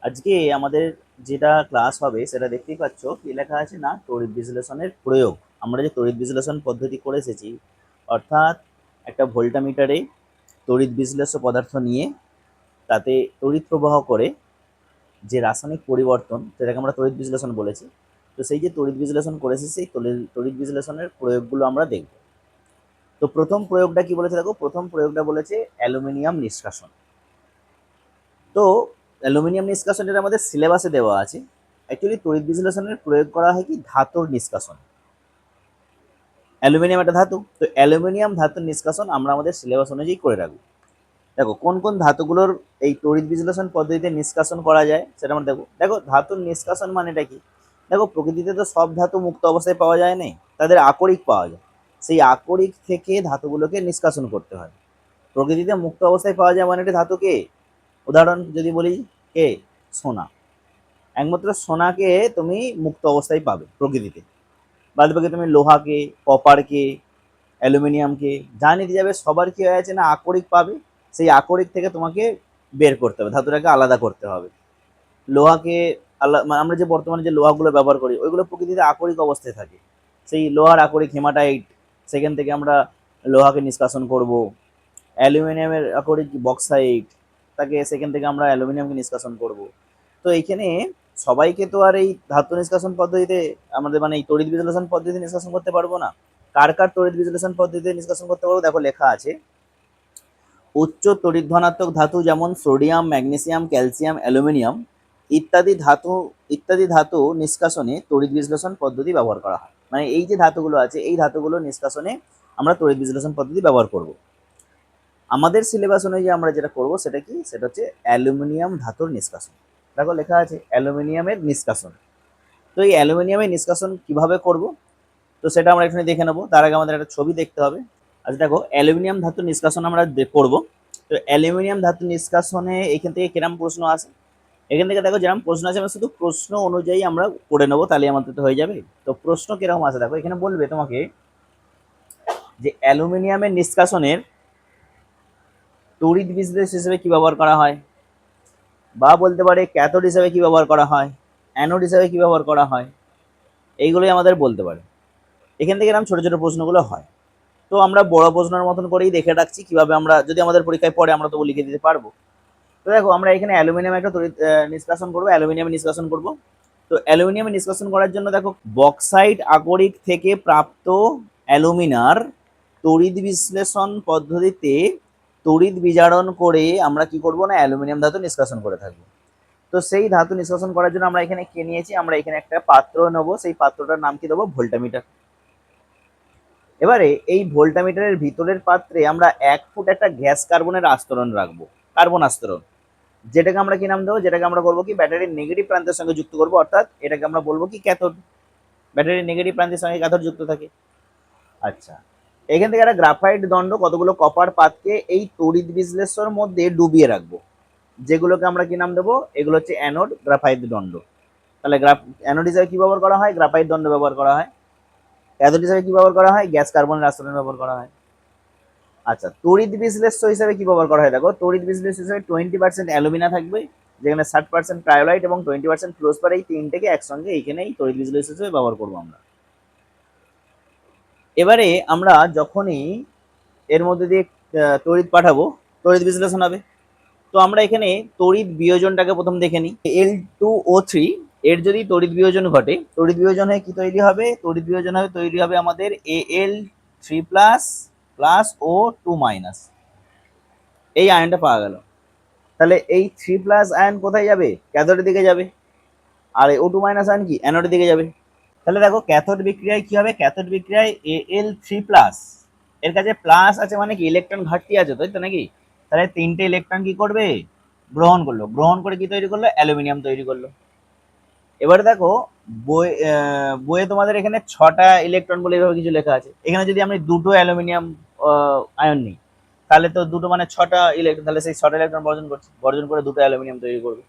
আজকে আমাদের যেটা ক্লাস হবে সেটা দেখতেই পাচ্ছ কি লেখা আছে না, তড়িৎ বিশ্লেষণের প্রয়োগ। আমরা যে তড়িৎ বিশ্লেষণ পদ্ধতি করে এসেছি, অর্থাৎ একটা ভোল্টামিটারে তড়িৎ বিশ্লেষ্য পদার্থ নিয়ে তাতে তড়িৎ প্রবাহ করে যে রাসায়নিক পরিবর্তন সেটাকে আমরা তড়িৎ বিশ্লেষণ বলেছি। তো সেই যে তড়িৎ বিশ্লেষণ করেছি সেই তড়িৎ বিশ্লেষণের প্রয়োগগুলো আমরা দেখব। তো প্রথম প্রয়োগটা কি বলেছে দেখো, প্রথম প্রয়োগটা বলেছে অ্যালুমিনিয়াম নিষ্কাশন। তো অ্যালুমিনিয়াম নিষ্কাশন যেটা আমাদের সিলেবাসে দেওয়া আছে, অ্যাকচুয়ালি তড়িৎ বিশ্লেষণের প্রয়োগ করা হয় কি ধাতুর নিষ্কাশন। অ্যালুমিনিয়াম একটা ধাতু, তো অ্যালুমিনিয়াম ধাতুর নিষ্কাশন আমরা আমাদের সিলেবাস অনুযায়ী করে রাখবো। দেখো কোন কোন ধাতুগুলোর এই তড়িৎ বিশ্লেষণ পদ্ধতিতে নিষ্কাশন করা যায় সেটা আমরা দেখো। দেখো ধাতুর নিষ্কাশন মানেটা কি, দেখো প্রকৃতিতে তো সব ধাতু মুক্ত অবস্থায় পাওয়া যায় না, তাদের আকরিক পাওয়া যায়। সেই আকরিক থেকে ধাতুগুলোকে নিষ্কাশন করতে হয়। প্রকৃতিতে মুক্ত অবস্থায় পাওয়া যায় মানে একটা ধাতুকে, উদাহরণ যদি বলি কে, সোনা। একমাত্র সোনাকে তুমি মুক্ত অবস্থায় পাবে প্রকৃতিতে, বাদ বাকি তুমি লোহাকে, কপারকে, অ্যালুমিনিয়ামকে যা নিতে যাবে সবার কি হয়ে আছে না আকরিক পাবে। সেই আকরিক থেকে তোমাকে বের করতে হবে, ধাতুটাকে আলাদা করতে হবে। লোহাকে আলাদা, আমরা যে বর্তমানে যে লোহাগুলো ব্যবহার করি ওইগুলো প্রকৃতিতে আকরিক অবস্থায় থাকে। সেই লোহার আকরিক হেমাটাইট, সেখান থেকে আমরা লোহাকে নিষ্কাশন করব। অ্যালুমিনিয়ামের আকরিক বক্সাইট, তাকে সেখান থেকে আমরা অ্যালুমিনিয়ামকে নিষ্কাশন করব। তো এইখানে সবাইকে তো আর এই ধাতু নিষ্কাশন পদ্ধতিতে আমাদের মানে এই তড়িৎ বিশ্লেষণ পদ্ধতি নিষ্কাশন করতে পারবো না। কার কার তড়িৎ বিশ্লেষণ পদ্ধতিতে নিষ্কাশন করতে পারবো দেখো লেখা আছে, উচ্চ তড়িৎ ধনাত্মক ধাতু যেমন সোডিয়াম, ম্যাগনেসিয়াম, ক্যালসিয়াম, অ্যালুমিনিয়াম ইত্যাদি ধাতু নিষ্কাশনে তড়িৎ বিশ্লেষণ পদ্ধতি ব্যবহার করা হয়। মানে এই যে ধাতুগুলো আছে এই ধাতুগুলো নিষ্কাশনে আমরা তড়িৎ বিশ্লেষণ পদ্ধতি ব্যবহার করব। আমাদের সিলেবাস অনুযায়ী আমরা যেটা করব সেটা কি, সেটা হচ্ছে অ্যালুমিনিয়াম ধাতুর নিষ্কাশন। দেখো লেখা আছে অ্যালুমিনিয়ামের নিষ্কাশন। তো এই অ্যালুমিনিয়ামের নিষ্কাশন কিভাবে করব, তো সেটা আমরা এখানে দেখে নেবো। তার আগে আমাদের একটা ছবি দেখতে হবে। আচ্ছা দেখো, অ্যালুমিনিয়াম ধাতুর নিষ্কাশন আমরা করব। তো অ্যালুমিনিয়াম ধাতু নিষ্কাশনে এখান থেকে কিরম প্রশ্ন আসে, এখান থেকে দেখো যেরকম প্রশ্ন আছে আমরা শুধু প্রশ্ন অনুযায়ী আমরা করে নেবো, তাহলে আমাদের তো হয়ে যাবে। তো প্রশ্ন কিরকম আছে দেখো, এখানে বলবে তোমাকে যে অ্যালুমিনিয়ামের নিষ্কাশনের তড়িৎ বিশ্লেষ হিসেবে কি ব্যবহার করা হয়, বা বলতে পারে ক্যাথোড হিসেবে কি ব্যবহার করা হয়, অ্যানোড হিসেবে কি ব্যবহার করা হয়, এইগুলোই আমাদের বলতে পারে। এখান থেকে এরকম ছোট ছোট প্রশ্নগুলো হয়। তো আমরা বড় প্রশ্নের মতন করেই দেখে রাখছি কিভাবে আমরা যদি আমাদের পরীক্ষায় পড়ে আমরা তবু লিখে দিতে পারবো। তো দেখো আমরা এখানে অ্যালুমিনিয়াম একটা তড়িৎ নিষ্কাশন করবো, অ্যালুমিনিয়াম নিষ্কাশন করব। তো অ্যালুমিনিয়াম নিষ্কাশন করার জন্য দেখো বক্সাইট আকরিক থেকে প্রাপ্ত অ্যালুমিনার তড়িৎ বিশ্লেষণ পদ্ধতিতে তড়িৎ বিজারণ করে আমরা কি করব না অ্যালুমিনিয়াম ধাতু নিষ্কাশন করে থাকবো। তো সেই ধাতু নিষ্কাশন করার জন্য আমরা এখানে কে নিয়েছি, আমরা এখানে একটা পাত্র নেব, সেই পাত্রটার নাম কি দেবো, ভোল্টামিটার। এবারে এই ভোল্টামিটারের ভিতরের পাত্রে আমরা 1 ফুট একটা গ্যাস কার্বনের আস্তরণ রাখবো, কার্বন আস্তরণ। যেটাকে আমরা কি নাম দেবো, যেটাকে আমরা বলবো কি ব্যাটারির নেগেটিভ প্রান্তের সঙ্গে যুক্ত করবো, অর্থাৎ এটাকে আমরা বলবো কি ক্যাথোড। ব্যাটারির নেগেটিভ প্রান্তের সঙ্গে ক্যাথোড যুক্ত থাকে। আচ্ছা, এখান থেকে একটা গ্রাফাইট দণ্ড কতগুলো কপার পাতকে এই তড়িৎ বিশ্লেষণের মধ্যে ডুবিয়ে রাখবো, যেগুলোকে আমরা কি নাম দেবো, এগুলো হচ্ছে অ্যানোড গ্রাফাইট দণ্ড। তাহলে অ্যানোড হিসাবে কি ব্যবহার করা হয়, গ্রাফাইট দণ্ড ব্যবহার করা হয়। ক্যাথোড হিসাবে কি ব্যবহার করা হয়, গ্যাস কার্বনের আস্তরণ ব্যবহার করা হয়। আচ্ছা, তড়িৎ বিশ্লেষ্য হিসাবে কি ব্যবহার করা হয় দেখো, তড়িৎ বিশ্লেষ্য হিসাবে 20% অ্যালুমিনা থাকবে, যেখানে 60% ক্রায়োলাইট এবং 20% ফ্লোরসপার, এই তিনটেকে একসঙ্গে এইখানেই তড়িৎ বিশ্লেষ্য হিসেবে ব্যবহার করবো আমরা। এবারে আমরা যখনই এর মধ্যে দিয়ে তড়িৎ পাঠাবো, তড়িৎ বিশ্লেষণ হবে। তো আমরা এখানে তড়িৎ বিয়োজনটাকে প্রথম দেখে নিই। Al2O3 এর যদি তড়িৎ বিয়োজন ঘটে, তড়িৎ বিয়োজন হয়ে কি তৈরি হবে, তড়িৎ বিয়োজন হয়ে তৈরি হবে আমাদের Al3+ প্লাস O2 মাইনাস, এই আয়নটা পাওয়া গেল। তাহলে এই 3+ আয়ন কোথায় যাবে, ক্যাথোডের দিকে যাবে। আর O2 মাইনাস আয়ন কি অ্যানোডের দিকে যাবে। তাহলে দেখো ক্যাথোড বিক্রিয়ায় কি হবে, ক্যাথোড বিক্রিয়ায় Al3+ এর কাছে প্লাস আছে মানে কি ইলেকট্রন ঘাটতি আছে, তাই তো নাকি। তাহলে 3টে ইলেকট্রন কি করবে, গ্রহণ করলো, গ্রহণ করে কি তৈরি করলো, অ্যালুমিনিয়াম তৈরি করলো। এবারে দেখো বইয়ে তোমাদের এখানে 6টা ইলেকট্রন বলে এভাবে কিছু লেখা আছে। এখানে যদি আমি দুটো অ্যালুমিনিয়াম আয়ন নিই, তাহলে তো দুটো মানে 6টা ইলেকট্রন, তাহলে সেই 6টা ইলেকট্রন বর্জন করছে, বর্জন করে দুটো অ্যালুমিনিয়াম তৈরি করবে,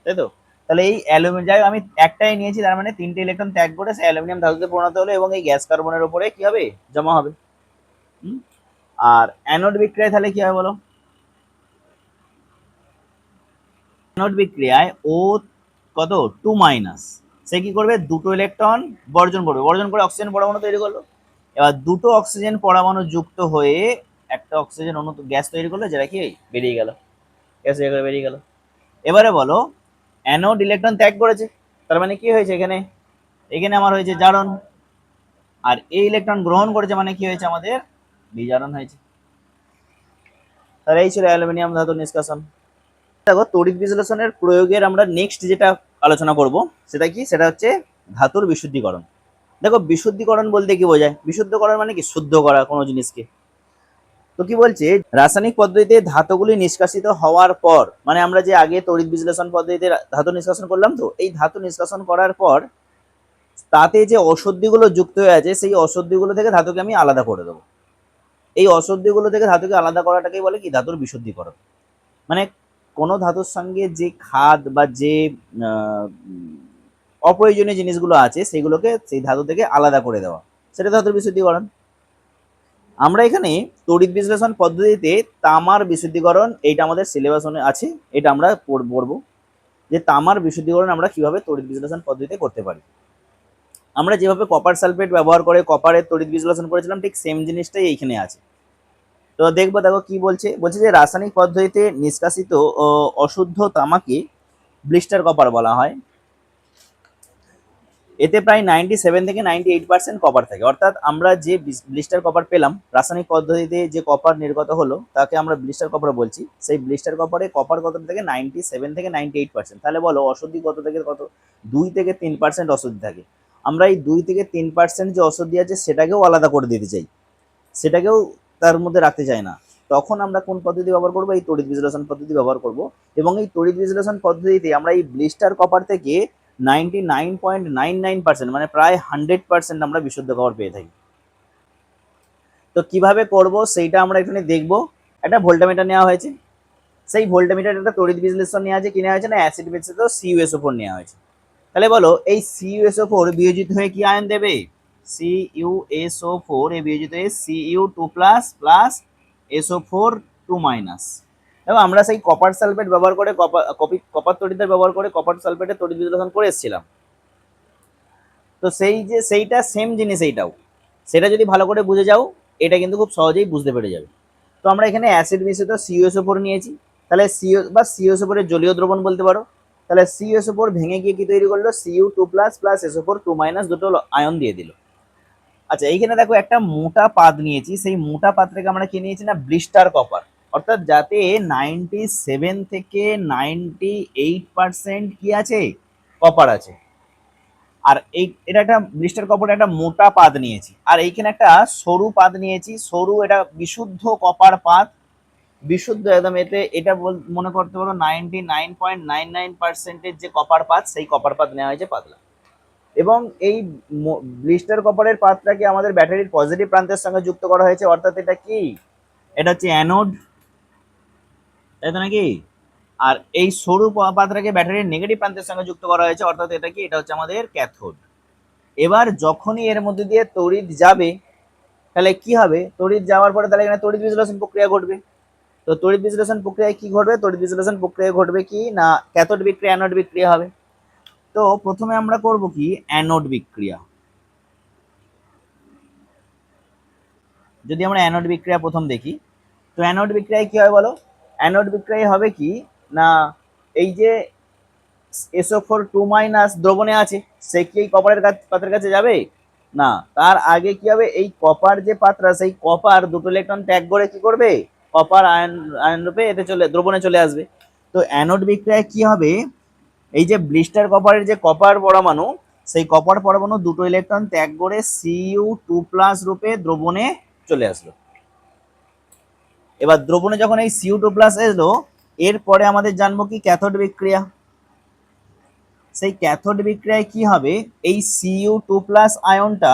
তাই তো। তাহলে এই অ্যালুমিনিয়াম যাই আমি একটাই নিয়েছি, তার মানে 3টে ইলেকট্রন ত্যাগ করে সেই অ্যালুমিনিয়াম ধাতুতে পরিণত হলো এবং এই গ্যাস কার্বনের উপরে কি হবে, জমা হবে। আর অ্যানোড বিক্রিয়ায় তাহলে কি হবে বলো, অ্যানোড বিক্রিয়ায় ও কত 2 সে কি করবে, দুটো ইলেকট্রন বর্জন করবে, বর্জন করে অক্সিজেন পরমাণু তৈরি করলো। এবার দুটো অক্সিজেন পরমাণু যুক্ত হয়ে একটা অক্সিজেন অণু গ্যাস তৈরি করলো, যেটা কি বেরিয়ে গেল, গ্যাস বেরিয়ে গেল। এবারে বলো অ্যানোড ইলেকট্রন ত্যাগ করেছে, তার মানে কি হয়েছে, এখানে এখানে আমার হয়েছে জারণ, আর এই ইলেকট্রন গ্রহণ করেছে মানে কি হয়েছে, আমাদের বিজারণ হয়েছে। তাহলে এই ছিল অ্যালুমিনিয়াম ধাতু নিষ্কাশন। দেখো তড়িৎ বিশ্লেষণের প্রয়োগের আমরা নেক্সট যেটা আলোচনা করব সেটা কি, সেটা হচ্ছে ধাতুর বিশুদ্ধীকরণ। দেখো বিশুদ্ধীকরণ বলতে কি বোঝায়, বিশুদ্ধকরণ মানে কি শুদ্ধ করা কোনো জিনিসকে। তো কি বলছে, রাসায়নিক পদ্ধতিতে ধাতুগুলি নিষ্কাশিত হওয়ার পর, মানে আমরা যে আগে তড়িৎ বিশ্লেষণ পদ্ধতিতে ধাতু নিষ্কাশন করলাম, তো এই ধাতু নিষ্কাশন করার পর তাতে যে অশুদ্ধিগুলো যুক্ত হয়ে আছে সেই অশুদ্ধিগুলো থেকে ধাতুকে আমি আলাদা করে দেবো। এই অশুদ্ধিগুলো থেকে ধাতুকে আলাদা করাটাকেই বলে কি ধাতুর বিশুদ্ধীকরণ। মানে কোনো ধাতুর সঙ্গে যে খাদ বা যে অপ্রয়োজনীয় জিনিসগুলো আছে সেগুলোকে সেই ধাতু থেকে আলাদা করে দেওয়া, সেটা ধাতুর বিশুদ্ধীকরণ। আমরা এখানে তড়িৎ বিশ্লেষণ পদ্ধতিতে তামার বিশুদ্ধীকরণ, এইটা আমাদের সিলেবাস আছে, এটা আমরা পড়বো যে তামার বিশুদ্ধীকরণ আমরা কিভাবে তড়িৎ বিশ্লেষণ পদ্ধতিতে করতে পারি। আমরা যেভাবে কপার সালফেট ব্যবহার করে কপারের তড়িৎ বিশ্লেষণ করেছিলাম, ঠিক সেম জিনিসটাই এইখানে আছে। তো দেখবো, দেখো কি বলছে, বলছে যে রাসায়নিক পদ্ধতিতে নিষ্কাশিত অশুদ্ধ তামাকে ব্লিস্টার কপার বলা হয়। এতে প্রায় 97 থেকে 98% কপার থাকে, অর্থাৎ আমরা যে ব্লিস্টার কপার পেলাম রাসায়নিক পদ্ধতিতে, যে কপার নির্গত হলো তাকে আমরা ব্লিস্টার কপার বলছি। সেই ব্লিস্টার কপারে কপার কত থেকে 97 থেকে 98%। তাহলে বলো অশুদ্ধি কত থেকে কত, 2 থেকে 3% অশুদ্ধি থাকে। আমরা এই 2 থেকে 3% যে অশুদ্ধি আছে সেটাকেও আলাদা করে দিতে চাই, সেটাকেও তার মধ্যে রাখতে চাই না। তখন আমরা কোন পদ্ধতি ব্যবহার করবো, এই তড়িৎ বিশ্লেষণ পদ্ধতি ব্যবহার করব। এবং এই তড়িৎ বিশ্লেষণ পদ্ধতিতে আমরা এই ব্লিস্টার কপার থেকে 99.99% মানে প্রায় 100% আমরা বিশুদ্ধ কপার পেয়ে থাকি। তো কিভাবে করব সেইটা আমরা এখানে দেখব। একটা ভোল্টামিটার নেওয়া হয়েছে, সেই ভোল্টামিটার একটা তড়িৎ বিশ্লেষণ নেওয়া আছে, কি নেওয়া হয়েছে না অ্যাসিড বেসিস CuSO4 নেওয়া হয়েছে। তাহলে বলো এই CuSO4 বিয়োজিত হয়ে কি আয়ন দেবে, CuSO4 এ বিয়োজিত হয়ে Cu2 প্লাস SO4 2 এবং আমরা সেই কপার সালফেট ব্যবহার করে কপার তড়িৎদ্বার ব্যবহার করে কপার সালফেটের তড়িৎ বিশ্লেষণ করে এসেছিলাম। তো সেই যে সেইটা সেম জিনিস, এইটাও সেটা যদি ভালো করে বুঝে যাও এটা কিন্তু খুব সহজেই বুঝতে পেরে যাবে। তো আমরা এখানে অ্যাসিড মিশ্রিত CuSO4 নিয়েছি, তাহলে CuSO4 এর জলীয় দ্রবণ বলতে পারো। তাহলে CuSO4 ভেঙে গিয়ে কি তৈরি করলো, Cu2 প্লাস SO4 2 দুটো আয়ন দিয়ে দিল। আচ্ছা এইখানে দেখো একটা মোটা পাত নিয়েছি, সেই মোটা পাত্রকে আমরা কি নিয়েছি না ব্লিস্টার কপার, অর্থাৎ যাতে 97 থেকে 98% কি আছে, কপার আছে। আর এই এটা একটা ব্লিস্টার কপার একটা মোটা পাত নিয়েছি, আর এইখানে একটা সরু পাত নিয়েছি, সরু, এটা বিশুদ্ধ কপার পাত, বিশুদ্ধ একদম। এতে এটা মনে করতে পারো 99.99% যে কপার পাত, সেই কপার পাত নেওয়া হয়েছে পাতলা। এবং এই ব্লিস্টার কপারের পাতটাকে আমাদের ব্যাটারির পজিটিভ প্রান্তের সঙ্গে যুক্ত করা হয়েছে, অর্থাৎ এটা কি, এটা হচ্ছে অ্যানোড, তাই তো নাকি। আর এই সরু পাতটাকে ব্যাটারির নেগেটিভ প্রান্তের সঙ্গে যুক্ত করা হয়েছে, অর্থাৎ এটা কি, এটা হচ্ছে আমাদের ক্যাথোড। এবার যখনই এর মধ্যে দিয়ে তড়িৎ যাবে তাহলে কি হবে, তড়িৎ যাওয়ার পরে তাহলে এখানে তড়িৎ বিশ্লেষণ প্রক্রিয়া ঘটবে। তো তড়িৎ বিশ্লেষণ প্রক্রিয়ায় কি ঘটবে, তড়িৎ বিশ্লেষণ প্রক্রিয়া ঘটবে কি না ক্যাথোড বিক্রিয়া অ্যানোড বিক্রিয়া হবে। তো প্রথমে আমরা করব কি অ্যানোড বিক্রিয়া। যদি আমরা অ্যানোড বিক্রিয়া প্রথম দেখি, তো অ্যানোড বিক্রিয়ায় কি হয় বলো, অ্যানোড বিক্রিয়ায় হবে কি না, এই যে SO4 2 দ্রবণে আছে, সে কি এই কপারের পাত্রের কাছে যাবে না, তার আগে কি হবে, এই কপার যে পাত্রা, সেই কপার দুটো ইলেকট্রন ত্যাগ করে কি করবে, কপার আয়ন আয়ন রূপে এতে দ্রবণে চলে আসবে। তো অ্যানোড বিক্রিয়ায় কি হবে, এই যে ব্লিস্টার কপারের যে কপার পরমাণু, সেই কপার পরমাণু দুটো ইলেকট্রন ত্যাগ করে Cu2 রূপে দ্রবণে চলে আসলো। এবার দ্রবণে যখন এই Cu2 এলো, এরপরে আমাদের জানবো কি ক্যাথোড বিক্রিয়া। সেই ক্যাথোড বিক্রিয়ায় কি হবে, এই Cu2 আয়নটা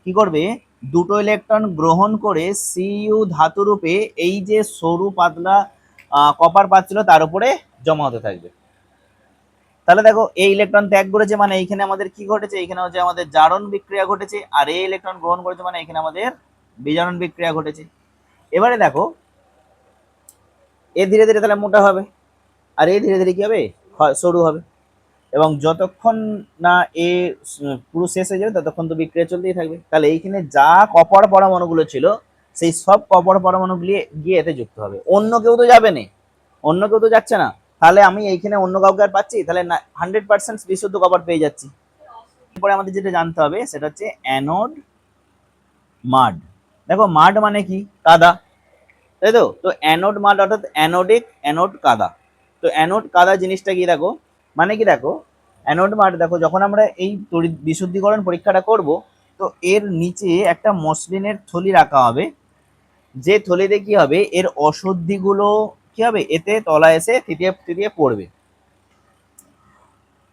কি করবে, দুটো ইলেকট্রন গ্রহণ করে Cu ধাতু রূপে এই যে সরু পাতলা কপার পাত ছিল তার উপরে জমা হতে থাকবে। তাহলে দেখো এই ইলেকট্রন ত্যাগ করেছে মানে এইখানে আমাদের কি ঘটেছে, এখানে হচ্ছে আমাদের জারণ বিক্রিয়া ঘটেছে, আর এই ইলেকট্রন গ্রহণ করেছে মানে এখানে আমাদের বিজারণ বিক্রিয়া ঘটেছে। এবারে দেখো এ ধীরে ধীরে তাহলে মোটা হবে, আর এ ধীরে ধীরে কি হবে, সরু হবে, এবং যতক্ষণ না এ পুরো শেষ হয়ে যাবে ততক্ষণ তো বিক্রিয়া চলতেই থাকবে। তাহলে এইখানে যা কপার পরমাণুগুলো ছিল সেই সব কপার পরমাণুগুলি গিয়ে এতে যুক্ত হবে, অন্য কেউ তো যাবে না, অন্য কেউ তো যাচ্ছে না। তাহলে আমি এইখানে অন্য কাউকে আর পাচ্ছি, তাহলে 100% বিশুদ্ধ কপার পেয়ে যাচ্ছি। এরপরে আমাদের যেটা জানতে হবে সেটা হচ্ছে অ্যানোড মাড। দেখো মাড মানে কি, কাদা, তাই তো। তো অ্যানোড মাড অর্থাৎ অ্যানোডিক, অ্যানোড কাদা। তো অ্যানোড কাদা জিনিসটা কি দেখো, মানে কি দেখো, অ্যানোড মাড দেখো, যখন আমরা এই তড়িৎ বিশুদ্ধিকরণ পরীক্ষাটা করব, তো এর নিচে একটা মসলিনের থলি রাখা হবে, যে থলিতে কি হবে, এর অশুদ্ধিগুলো কি হবে, এতে তলায় এসে থিতিয়ে থিতিয়ে পড়বে।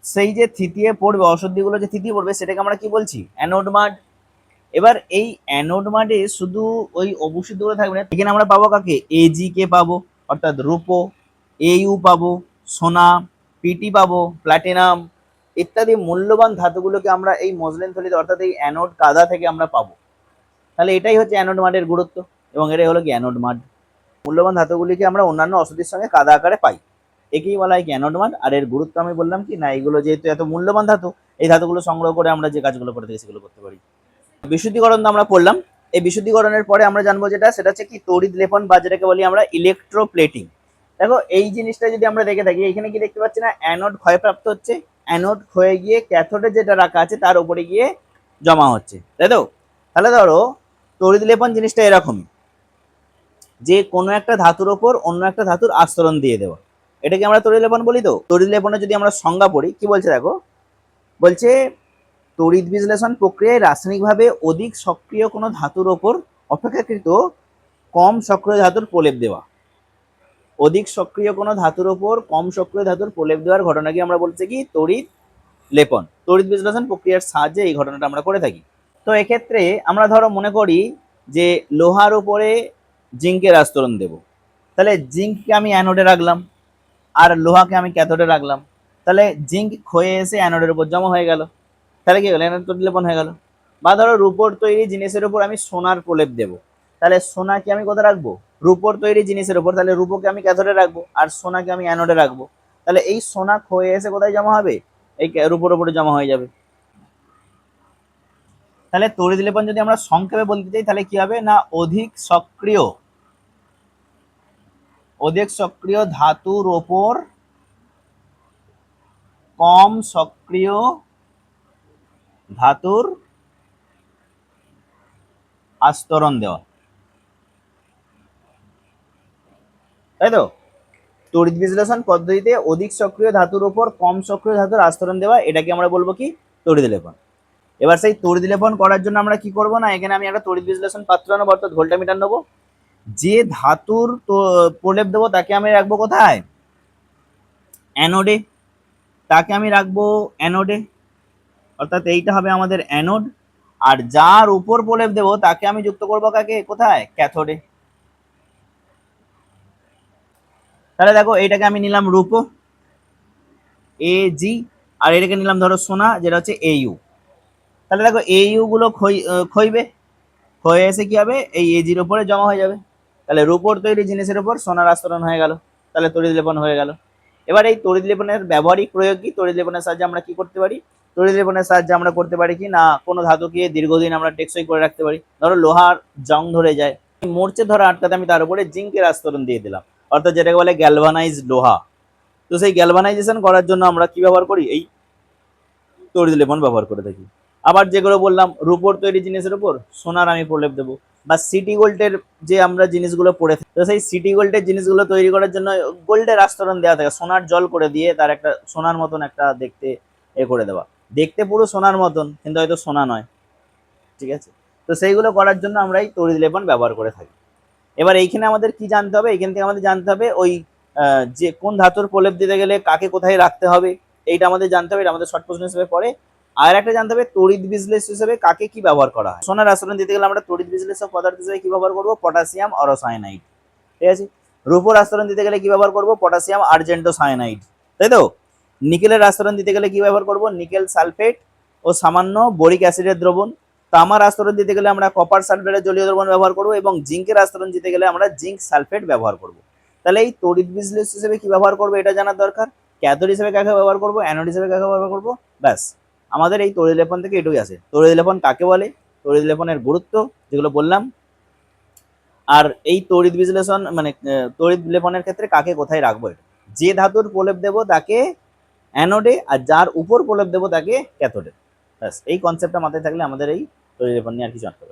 সেই যে থিতিয়ে পড়বে, অশুদ্ধিগুলো যে থিতিয়ে পড়বে, সেটাকে আমরা কি বলছি, অ্যানোড মাড। এবার এই অ্যানোড মাডে শুধু ওই অবশিষ্টগুলো থাকবে না, এখানে আমরা পাবো কাকে, এজি কে পাবো অর্থাৎ রূপো, এইউ পাবো সোনা, পিটি পাবো প্লাটিনাম, ইত্যাদি মূল্যবান ধাতুগুলোকে আমরা এই মসলিন থলিতে অর্থাৎ এই অ্যানোড কাদা থেকে আমরা পাবো। তাহলে এটাই হচ্ছে অ্যানোড মাডের গুরুত্ব, এবং এটাই হলো কি অ্যানোড মাড। মূল্যবান ধাতুগুলিকে আমরা অন্যান্য অশুদ্ধির সঙ্গে কাদা আকারে পাই, একেই বলা হয় কি অ্যানোড মাড। আর এর গুরুত্ব আমি বললাম কি না, এগুলো যেহেতু এত মূল্যবান ধাতু, এই ধাতুগুলো সংগ্রহ করে আমরা যে কাজগুলো করে থাকি সেগুলো করতে পারি। বিশুদ্ধিকরণ তো আমরা পড়লাম। এই বিশুদ্ধিকরণের পরে আমরা জানবো যেটা, সেটা হচ্ছে কি তড়িৎ লেপন, বা যেটাকে বলি আমরা ইলেকট্রোপ্লেটিং। দেখো এই জিনিসটা যদি আমরা দেখে থাকি, এখানে কি দেখতে পাচ্ছি না, অ্যানোড ক্ষয়প্রাপ্ত হচ্ছে, অ্যানোড ক্ষয়ে গিয়ে ক্যাথোডে যেটা রাখা আছে তার উপরে গিয়ে জমা হচ্ছে, তাই তো। তাহলে ধরো তড়িৎ লেপন জিনিসটা এরকমই, যে কোনো একটা ধাতুর ওপর অন্য একটা ধাতুর আস্তরণ দিয়ে দেওয়া, এটাকে আমরা তড়িৎ লেপন বলি। তো তড়িৎ লেপনে যদি আমরা সংজ্ঞা পড়ি, কি বলছে দেখো, বলছে তড়িৎ বিশ্লেষণ প্রক্রিয়ায় রাসায়নিকভাবে অধিক সক্রিয় কোনো ধাতুর ওপর অপেক্ষাকৃত কম সক্রিয় ধাতুর প্রলেপ দেওয়া। অধিক সক্রিয় কোনো ধাতুর ওপর কম সক্রিয় ধাতুর প্রলেপ দেওয়ার ঘটনাকে আমরা বলছি কি তড়িৎ লেপন। তড়িৎ বিশ্লেষণ প্রক্রিয়ার সাহায্যে এই ঘটনাটা আমরা করে থাকি। তো এক্ষেত্রে আমরা ধরো মনে করি যে লোহার উপরে জিঙ্কের আস্তরণ দেব, তাহলে জিঙ্ককে আমি অ্যানোডে রাখলাম আর লোহাকে আমি ক্যাথোডে রাখলাম, তাহলে জিঙ্ক ক্ষয়ে এসে অ্যানোডের উপর জমা হয়ে গেল, তাহলে কি হলো, অ্যানোড তড়িৎ লেপন হয়ে গেল। বা ধরো রূপোর তৈরি জিনিসের উপর আমি সোনার প্রলেপ দেবো, তাহলে সোনাকে আমি কোথায় রাখবো, রূপোর তৈরি জিনিসের উপর, তাহলে রূপোকে আমি ক্যাথোডে রাখবো আর সোনাকে আমি অ্যানোডে রাখবো, তাহলে এই সোনা ক্ষয়ে এসে কোথায় জমা হবে, এই রূপোর উপরে জমা হয়ে যাবে। তাহলে তড়িৎ লেপন যদি আমরা সংক্ষেপে বলতে চাই তাহলে কি হবে না, অধিক সক্রিয় ধাতুর ওপর কম সক্রিয় ধাতুর আস্তরণ দেওয়া, তাই তো। তড়িৎ বিশ্লেষণ পদ্ধতিতে অধিক সক্রিয় ধাতুর উপর কম সক্রিয় ধাতুর আস্তরণ দেওয়া, এটাকে আমরা বলবো কি তড়িৎ লেপন। এবার সেই তড়িৎ লেপন করার জন্য আমরা কি করব না, এখানে আমি একটা তড়িৎ বিশ্লেষণ পাত্র নেবো অর্থাৎ ভোল্টামিটার নেবো, যে ধাতুর প্রলেপ দেবো তাকে আমি রাখবো কোথায়, অ্যানোডে, তাকে আমি রাখবো অ্যানোডে, অর্থাৎ এইটা হবে আমাদের অ্যানোড। আর যার উপর প্রলেপ দেবো তাকে আমি যুক্ত করবো কাকে, কোথায়, ক্যাথোডে। তাহলে দেখো এইটাকে আমি নিলাম রূপো এ জি, আর এটাকে নিলাম ধরো সোনা যেটা হচ্ছে এইউ। তাহলে দেখো এইউ গুলো ক্ষইবে, ক্ষয়ে এসে কি হবে, এই এজির উপরে জমা হয়ে যাবে, তাহলে রূপোর তৈরি জিনিসের উপর সোনার আস্তরণ হয়ে গেল, তাহলে তড়িৎ লেপন হয়ে গেল। এবার এই তড়িৎ লেপনের ব্যবহারিক প্রয়োগ কি, তড়িৎ লেপনের সাহায্যে আমরা কি করতে পারি, তড়িৎ লেপনের সাহায্যে আমরা করতে পারি কি না, কোনো ধাতুকে দীর্ঘদিন আমরা টেকসই করে রাখতে পারি। ধরো লোহার জং ধরে যায়, মরচে ধরা আটকাতে আমি তার উপরে জিঙ্কের আস্তরণ দিয়ে দিলাম, অর্থাৎ যেটাকে বলে গ্যালভানাইজ লোহা। তো সেই গ্যালভানাইজেশন করার জন্য আমরা কি ব্যবহার করি, এই তড়িৎ লেপন ব্যবহার করে থাকি। আবার যেগুলো বললাম রূপোর তৈরি জিনিসের উপর সোনার আমি প্রলেপ দেবো, বা সিটি গোল্ডের যে আমরা জিনিসগুলো পড়ে থাকি, তো সেই সিটি গোল্ডের জিনিসগুলো তৈরি করার জন্য গোল্ডের আস্তরণ দেওয়া থাকে, সোনার জল করে দিয়ে তার একটা সোনার মতন একটা দেখতে এ করে দেওয়া, দেখতে পুরো সোনার মতন কিন্তু হয়তো সোনা নয়, ঠিক আছে। তো সেইগুলো করার জন্য আমরা এই তড়িৎ লেপন ব্যবহার করে থাকি। এবার এইখানে আমাদের কি জানতে হবে, এখান থেকে আমাদের জানতে হবে ওই যে কোন ধাতুর প্রলেপ দিতে গেলে কাকে কোথায় রাখতে হবে, এইটা আমাদের জানতে হবে, এটা আমাদের শর্ট প্রশ্ন হিসেবে পড়ে। আর একটা জানতে হবে তড়িৎ বিশ্লেষক হিসেবে কাকে কি ব্যবহার করা হয়। সোনার আচরণ দিতে গেলে আমরা তড়িৎ বিশ্লেষক পদার্থ হিসেবে কি ব্যবহার করবো, পটাশিয়াম অরসায়ানাইড, ঠিক আছে। রূপোর আচরণ দিতে গেলে কি ব্যবহার করবো, পটাশিয়াম আর্জেন্টো সায়ানাইড, তাই তো। নিকেলের আচরণ দিতে গেলে কি ব্যবহার করবো, নিকেল সালফেট ও সামান্য বোরিক অ্যাসিডের দ্রবণ। তামার আস্তরণ দিতে গেলে আমরা কপার সালফেটের জলীয় দ্রবণ ব্যবহার করবো, এবং জিঙ্কের আস্তরণ দিতে গেলে আমরা জিঙ্ক সালফেট ব্যবহার করব। তাহলে এই তড়িৎ বিশ্লেষক হিসেবে কি ব্যবহার করবো এটা জানার দরকার। ক্যাথোড হিসেবে কাকে ব্যবহার করবো, অ্যানোড হিসেবে কাকে ব্যবহার করবো, ব্যাস আমাদের এই তড়িৎ লেপন থেকে এটুকুই আছে। তড়িৎ লেপন কাকে বলে, তড়িৎ লেপনের গুরুত্ব যেগুলো বললাম, আর এই তড়িৎ বিশ্লেষণ মানে তড়িৎ লেপনের ক্ষেত্রে কাকে কোথায় রাখবো। যে ধাতুর প্রলেপ দেবো তাকে অ্যানোডে, আর যার উপর প্রলেপ দেবো তাকে ক্যাথোডে। ব্যাস এই কনসেপ্টটা মাথায় থাকলে আমাদের এই তড়িৎ লেপন নিয়ে আর কিছু আটকে